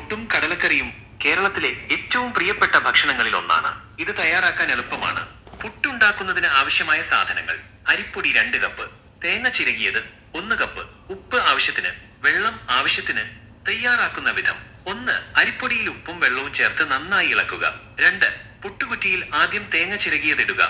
പുട്ടും കടലക്കറിയും കേരളത്തിലെ ഏറ്റവും പ്രിയപ്പെട്ട ഭക്ഷണങ്ങളിൽ ഒന്നാണ്. ഇത് തയ്യാറാക്കാൻ എളുപ്പമാണ്. പുട്ടുണ്ടാക്കുന്നതിന് ആവശ്യമായ സാധനങ്ങൾ: അരിപ്പൊടി 2 കപ്പ്, തേങ്ങ ചിരകിയത് 1 കപ്പ്, ഉപ്പ് ആവശ്യത്തിന്, വെള്ളം ആവശ്യത്തിന്. തയ്യാറാക്കുന്ന വിധം: 1. അരിപ്പൊടിയിൽ ഉപ്പും വെള്ളവും ചേർത്ത് നന്നായി ഇളക്കുക. 2. പുട്ടുകുറ്റിയിൽ ആദ്യം തേങ്ങ ചിരകിയതിടുക,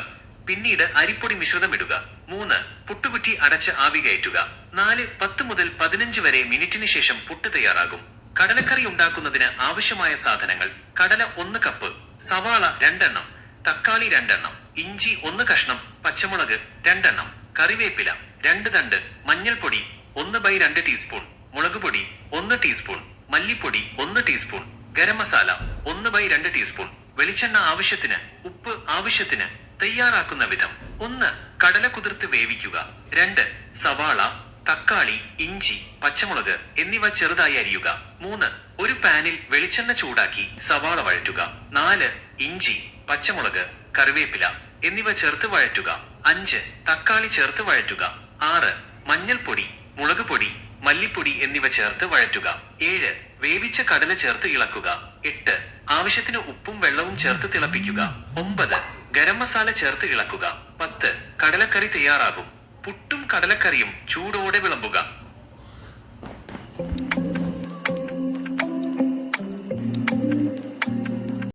പിന്നീട് അരിപ്പൊടി മിശ്രിതം ഇടുക. 3. പുട്ടുകുറ്റി അടച്ച് ആവി കയറ്റുക. 4. 10 മുതൽ 15 വരെ മിനിറ്റിന് ശേഷം പുട്ട് തയ്യാറാകും. കടലക്കറി ഉണ്ടാക്കുന്നതിന് ആവശ്യമായ സാധനങ്ങൾ: കടല 1 കപ്പ്, സവാള 2 എണ്ണം, തക്കാളി 2 എണ്ണം, ഇഞ്ചി 1 കഷ്ണം, പച്ചമുളക് 2 എണ്ണം, കറിവേപ്പില 2 തണ്ട്, മഞ്ഞൾപ്പൊടി 1/2 ടീസ്പൂൺ, മുളകുപൊടി 1 ടീസ്പൂൺ, മല്ലിപ്പൊടി 1 ടീസ്പൂൺ, ഗരം മസാല 1/2 ടീസ്പൂൺ, വെളിച്ചെണ്ണ ആവശ്യത്തിന്, ഉപ്പ് ആവശ്യത്തിന്. തയ്യാറാക്കുന്ന വിധം: 1. കടല കുതിർത്ത് വേവിക്കുക. 2. സവാള, തക്കാളി, ഇഞ്ചി, പച്ചമുളക് എന്നിവ ചെറുതായി അരിയുക. 3. ഒരു പാനിൽ വെളിച്ചെണ്ണ ചൂടാക്കി സവാള വഴറ്റുക. 4. ഇഞ്ചി, പച്ചമുളക്, കറിവേപ്പില എന്നിവ ചേർത്ത് വഴറ്റുക. 5. തക്കാളി ചേർത്ത് വഴറ്റുക. 6. മഞ്ഞൾപ്പൊടി, മുളകുപൊടി, മല്ലിപ്പൊടി എന്നിവ ചേർത്ത് വഴറ്റുക. 7. വേവിച്ച കടല ചേർത്ത് ഇളക്കുക. 8. ആവശ്യത്തിന് ഉപ്പും വെള്ളവും ചേർത്ത് തിളപ്പിക്കുക. 9. ഗരം മസാല ചേർത്ത് ഇളക്കുക. 10. കടലക്കറി തയ്യാറാകും. പുട്ടും കടലക്കറിയും ചൂടോടെ വിളമ്പുക.